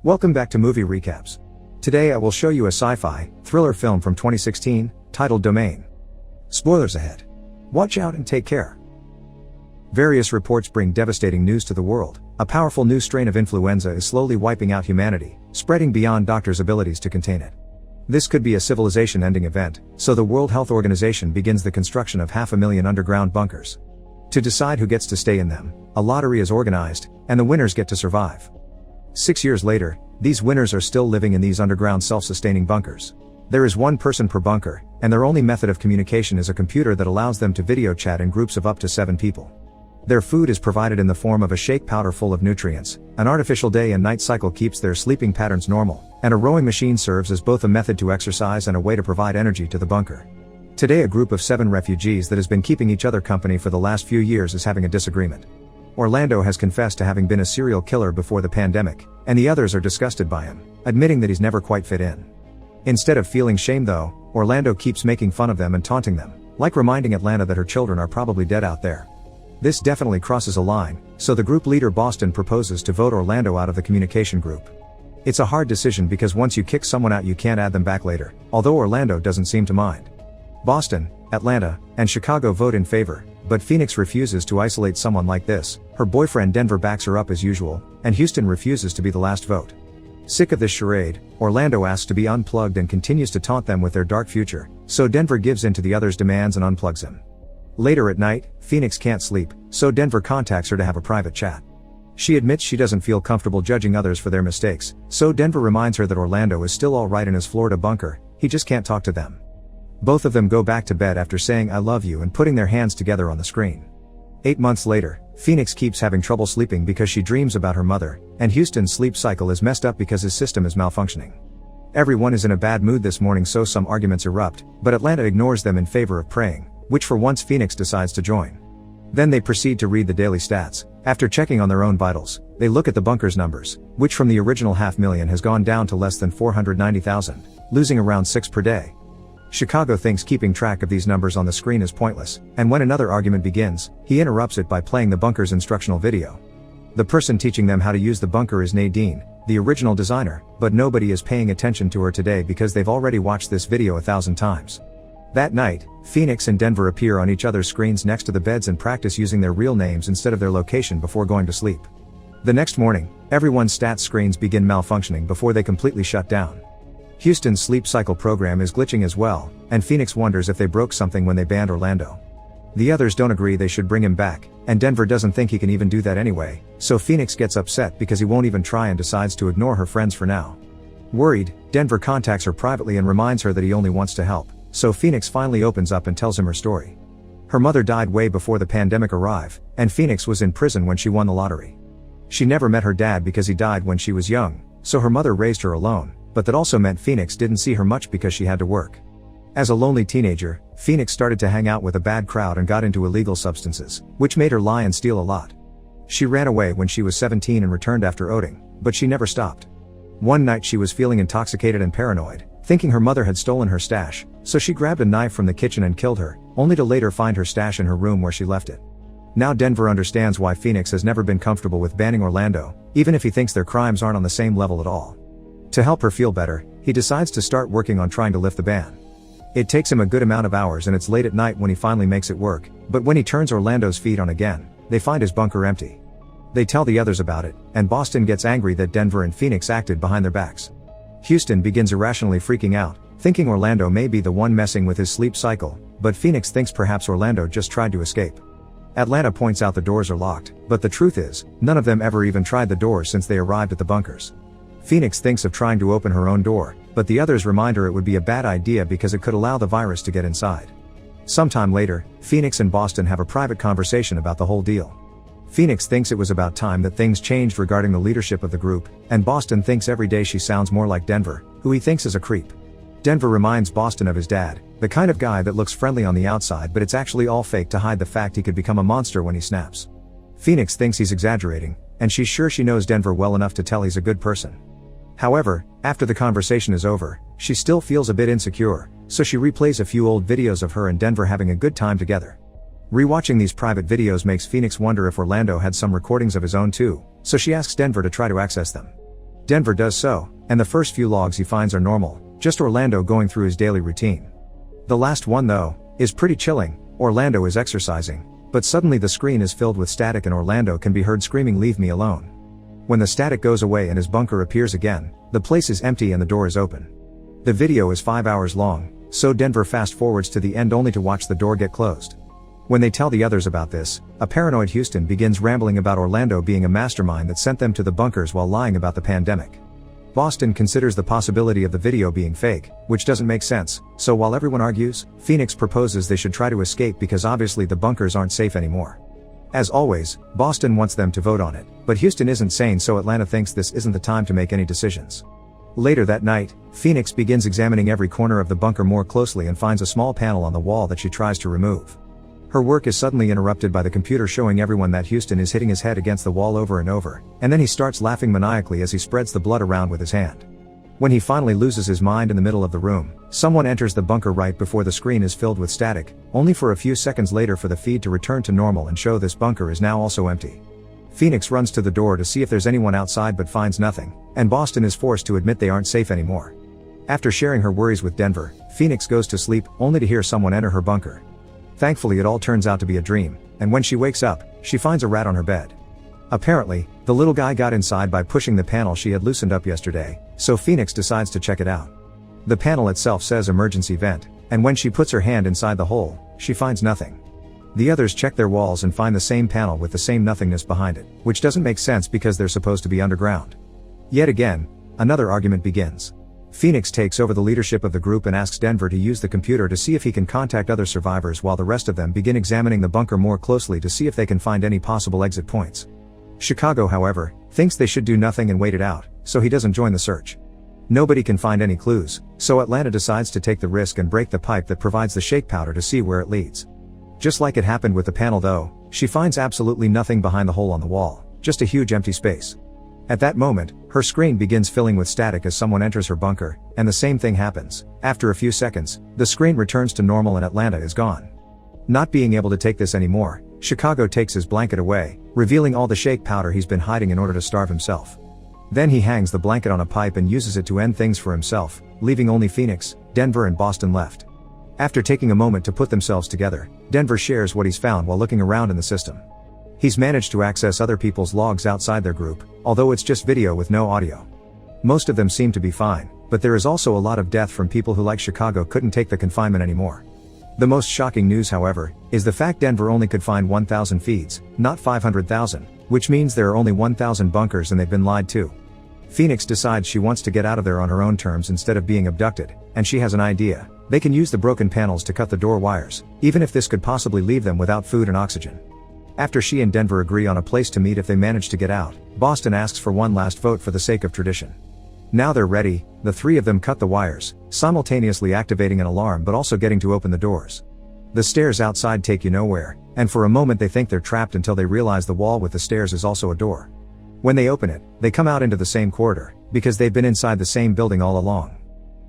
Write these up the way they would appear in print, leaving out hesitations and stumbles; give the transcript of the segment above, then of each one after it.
Welcome back to Movie Recaps. Today I will show you a sci-fi, thriller film from 2016, titled Domain. Spoilers ahead. Watch out and take care. Various reports bring devastating news to the world. A powerful new strain of influenza is slowly wiping out humanity, spreading beyond doctors' abilities to contain it. This could be a civilization-ending event, so the World Health Organization begins the construction of 500,000 underground bunkers. To decide who gets to stay in them, a lottery is organized, and the winners get to survive. 6 years later, these winners are still living in these underground self-sustaining bunkers. There is one person per bunker, and their only method of communication is a computer that allows them to video chat in groups of up to 7 people. Their food is provided in the form of a shake powder full of nutrients, an artificial day and night cycle keeps their sleeping patterns normal, and a rowing machine serves as both a method to exercise and a way to provide energy to the bunker. Today a group of 7 refugees that has been keeping each other company for the last few years is having a disagreement. Orlando has confessed to having been a serial killer before the pandemic, and the others are disgusted by him, admitting that he's never quite fit in. Instead of feeling shame though, Orlando keeps making fun of them and taunting them, like reminding Atlanta that her children are probably dead out there. This definitely crosses a line, so the group leader Boston proposes to vote Orlando out of the communication group. It's a hard decision because once you kick someone out you can't add them back later, although Orlando doesn't seem to mind. Boston, Atlanta, and Chicago vote in favor, but Phoenix refuses to isolate someone like this. Her boyfriend Denver backs her up as usual, and Houston refuses to be the last vote. Sick of this charade, Orlando asks to be unplugged and continues to taunt them with their dark future, so Denver gives in to the others' demands and unplugs him. Later at night, Phoenix can't sleep, so Denver contacts her to have a private chat. She admits she doesn't feel comfortable judging others for their mistakes, so Denver reminds her that Orlando is still alright in his Florida bunker, he just can't talk to them. Both of them go back to bed after saying I love you and putting their hands together on the screen. 8 months later, Phoenix keeps having trouble sleeping because she dreams about her mother, and Houston's sleep cycle is messed up because his system is malfunctioning. Everyone is in a bad mood this morning so some arguments erupt, but Atlanta ignores them in favor of praying, which for once Phoenix decides to join. Then they proceed to read the daily stats. After checking on their own vitals, they look at the bunker's numbers, which from the original 500,000 has gone down to less than 490,000, losing around 6 per day. Chicago thinks keeping track of these numbers on the screen is pointless, and when another argument begins, he interrupts it by playing the bunker's instructional video. The person teaching them how to use the bunker is Nadine, the original designer, but nobody is paying attention to her today because they've already watched this video 1,000 times. That night, Phoenix and Denver appear on each other's screens next to the beds and practice using their real names instead of their location before going to sleep. The next morning, everyone's stats screens begin malfunctioning before they completely shut down. Houston's sleep cycle program is glitching as well, and Phoenix wonders if they broke something when they banned Orlando. The others don't agree they should bring him back, and Denver doesn't think he can even do that anyway, so Phoenix gets upset because he won't even try and decides to ignore her friends for now. Worried, Denver contacts her privately and reminds her that he only wants to help, so Phoenix finally opens up and tells him her story. Her mother died way before the pandemic arrived, and Phoenix was in prison when she won the lottery. She never met her dad because he died when she was young, so her mother raised her alone. But that also meant Phoenix didn't see her much because she had to work. As a lonely teenager, Phoenix started to hang out with a bad crowd and got into illegal substances, which made her lie and steal a lot. She ran away when she was 17 and returned after outing, but she never stopped. One night she was feeling intoxicated and paranoid, thinking her mother had stolen her stash, so she grabbed a knife from the kitchen and killed her, only to later find her stash in her room where she left it. Now Denver understands why Phoenix has never been comfortable with banning Orlando, even if he thinks their crimes aren't on the same level at all. To help her feel better, he decides to start working on trying to lift the ban. It takes him a good amount of hours and it's late at night when he finally makes it work, but when he turns Orlando's feet on again, they find his bunker empty. They tell the others about it, and Boston gets angry that Denver and Phoenix acted behind their backs. Houston begins irrationally freaking out, thinking Orlando may be the one messing with his sleep cycle, but Phoenix thinks perhaps Orlando just tried to escape. Atlanta points out the doors are locked, but the truth is, none of them ever even tried the doors since they arrived at the bunkers. Phoenix thinks of trying to open her own door, but the others remind her it would be a bad idea because it could allow the virus to get inside. Sometime later, Phoenix and Boston have a private conversation about the whole deal. Phoenix thinks it was about time that things changed regarding the leadership of the group, and Boston thinks every day she sounds more like Denver, who he thinks is a creep. Denver reminds Boston of his dad, the kind of guy that looks friendly on the outside but it's actually all fake to hide the fact he could become a monster when he snaps. Phoenix thinks he's exaggerating, and she's sure she knows Denver well enough to tell he's a good person. However, after the conversation is over, she still feels a bit insecure, so she replays a few old videos of her and Denver having a good time together. Rewatching these private videos makes Phoenix wonder if Orlando had some recordings of his own too, so she asks Denver to try to access them. Denver does so, and the first few logs he finds are normal, just Orlando going through his daily routine. The last one though, is pretty chilling. Orlando is exercising, but suddenly the screen is filled with static and Orlando can be heard screaming, "Leave me alone." When the static goes away and his bunker appears again, the place is empty and the door is open. The video is 5 hours long, so Denver fast forwards to the end only to watch the door get closed. When they tell the others about this, a paranoid Houston begins rambling about Orlando being a mastermind that sent them to the bunkers while lying about the pandemic. Boston considers the possibility of the video being fake, which doesn't make sense, so while everyone argues, Phoenix proposes they should try to escape because obviously the bunkers aren't safe anymore. As always, Boston wants them to vote on it, but Houston isn't sane, so Atlanta thinks this isn't the time to make any decisions. Later that night, Phoenix begins examining every corner of the bunker more closely and finds a small panel on the wall that she tries to remove. Her work is suddenly interrupted by the computer showing everyone that Houston is hitting his head against the wall over and over, and then he starts laughing maniacally as he spreads the blood around with his hand. When he finally loses his mind in the middle of the room, someone enters the bunker right before the screen is filled with static, only for a few seconds later for the feed to return to normal and show this bunker is now also empty. Phoenix runs to the door to see if there's anyone outside but finds nothing, and Boston is forced to admit they aren't safe anymore. After sharing her worries with Denver, Phoenix goes to sleep, only to hear someone enter her bunker. Thankfully it all turns out to be a dream, and when she wakes up, she finds a rat on her bed. Apparently, the little guy got inside by pushing the panel she had loosened up yesterday, so Phoenix decides to check it out. The panel itself says emergency vent, and when she puts her hand inside the hole, she finds nothing. The others check their walls and find the same panel with the same nothingness behind it, which doesn't make sense because they're supposed to be underground. Yet again, another argument begins. Phoenix takes over the leadership of the group and asks Denver to use the computer to see if he can contact other survivors while the rest of them begin examining the bunker more closely to see if they can find any possible exit points. Chicago, however, thinks they should do nothing and wait it out, so he doesn't join the search. Nobody can find any clues, so Atlanta decides to take the risk and break the pipe that provides the shake powder to see where it leads. Just like it happened with the panel though, she finds absolutely nothing behind the hole on the wall, just a huge empty space. At that moment, her screen begins filling with static as someone enters her bunker, and the same thing happens. After a few seconds, the screen returns to normal and Atlanta is gone. Not being able to take this anymore, Chicago takes his blanket away, revealing all the shake powder he's been hiding in order to starve himself. Then he hangs the blanket on a pipe and uses it to end things for himself, leaving only Phoenix, Denver and Boston left. After taking a moment to put themselves together, Denver shares what he's found while looking around in the system. He's managed to access other people's logs outside their group, although it's just video with no audio. Most of them seem to be fine, but there is also a lot of death from people who, like Chicago, couldn't take the confinement anymore. The most shocking news, however, is the fact Denver only could find 1,000 feeds, not 500,000, which means there are only 1,000 bunkers and they've been lied to. Phoenix decides she wants to get out of there on her own terms instead of being abducted, and she has an idea. They can use the broken panels to cut the door wires, even if this could possibly leave them without food and oxygen. After she and Denver agree on a place to meet if they manage to get out, Boston asks for one last vote for the sake of tradition. Now they're ready, the three of them cut the wires, simultaneously activating an alarm but also getting to open the doors. The stairs outside take you nowhere, and for a moment they think they're trapped until they realize the wall with the stairs is also a door. When they open it, they come out into the same corridor, because they've been inside the same building all along.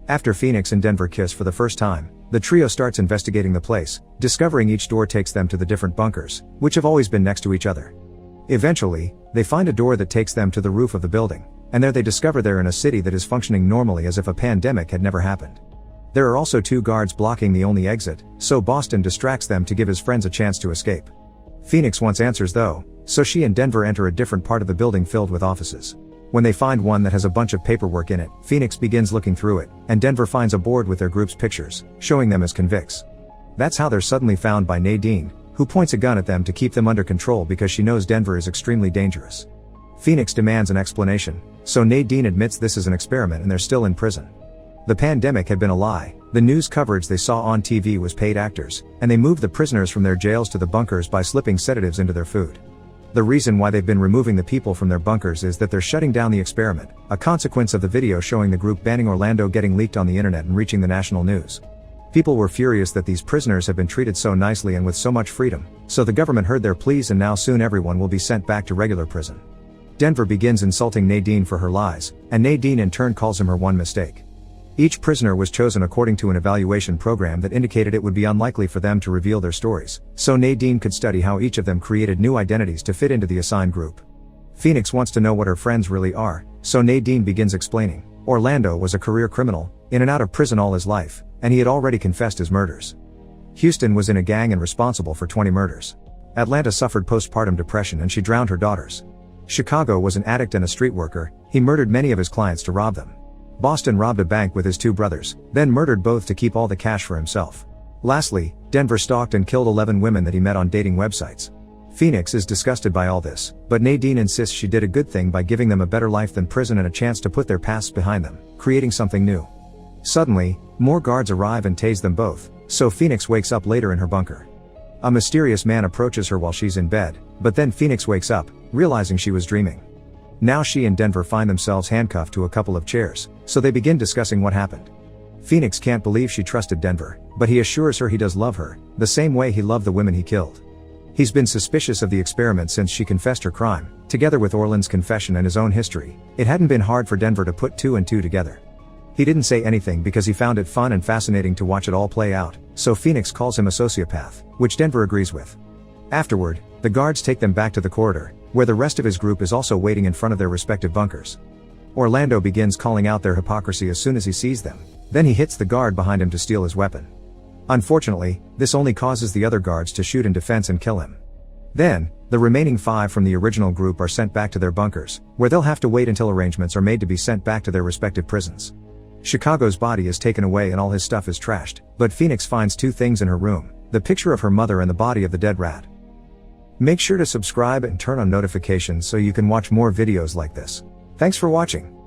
After Phoenix and Denver kiss for the first time, the trio starts investigating the place, discovering each door takes them to the different bunkers, which have always been next to each other. Eventually, they find a door that takes them to the roof of the building, and there they discover they're in a city that is functioning normally as if a pandemic had never happened. There are also 2 guards blocking the only exit, so Boston distracts them to give his friends a chance to escape. Phoenix wants answers though, so she and Denver enter a different part of the building filled with offices. When they find one that has a bunch of paperwork in it, Phoenix begins looking through it, and Denver finds a board with their group's pictures, showing them as convicts. That's how they're suddenly found by Nadine, who points a gun at them to keep them under control because she knows Denver is extremely dangerous. Phoenix demands an explanation, so Nadine admits this is an experiment and they're still in prison. The pandemic had been a lie, the news coverage they saw on TV was paid actors, and they moved the prisoners from their jails to the bunkers by slipping sedatives into their food. The reason why they've been removing the people from their bunkers is that they're shutting down the experiment, a consequence of the video showing the group banning Orlando getting leaked on the internet and reaching the national news. People were furious that these prisoners have been treated so nicely and with so much freedom, so the government heard their pleas and now soon everyone will be sent back to regular prison. Denver begins insulting Nadine for her lies, and Nadine in turn calls him her one mistake. Each prisoner was chosen according to an evaluation program that indicated it would be unlikely for them to reveal their stories, so Nadine could study how each of them created new identities to fit into the assigned group. Phoenix wants to know what her friends really are, so Nadine begins explaining. Orlando was a career criminal, in and out of prison all his life, and he had already confessed his murders. Houston was in a gang and responsible for 20 murders. Atlanta suffered postpartum depression and she drowned her daughters. Chicago was an addict and a street worker, he murdered many of his clients to rob them. Boston robbed a bank with his 2 brothers, then murdered both to keep all the cash for himself. Lastly, Denver stalked and killed 11 women that he met on dating websites. Phoenix is disgusted by all this, but Nadine insists she did a good thing by giving them a better life than prison and a chance to put their pasts behind them, creating something new. Suddenly, more guards arrive and tase them both, so Phoenix wakes up later in her bunker. A mysterious man approaches her while she's in bed, but then Phoenix wakes up, realizing she was dreaming. Now she and Denver find themselves handcuffed to a couple of chairs, so they begin discussing what happened. Phoenix can't believe she trusted Denver, but he assures her he does love her, the same way he loved the women he killed. He's been suspicious of the experiment since she confessed her crime. Together with Orland's confession and his own history, it hadn't been hard for Denver to put 2 and 2 together. He didn't say anything because he found it fun and fascinating to watch it all play out, so Phoenix calls him a sociopath, which Denver agrees with. Afterward, the guards take them back to the corridor, where the rest of his group is also waiting in front of their respective bunkers. Orlando begins calling out their hypocrisy as soon as he sees them, then he hits the guard behind him to steal his weapon. Unfortunately, this only causes the other guards to shoot in defense and kill him. Then, the remaining 5 from the original group are sent back to their bunkers, where they'll have to wait until arrangements are made to be sent back to their respective prisons. Chicago's body is taken away and all his stuff is trashed, but Phoenix finds 2 things in her room, the picture of her mother and the body of the dead rat. Make sure to subscribe and turn on notifications so you can watch more videos like this. Thanks for watching.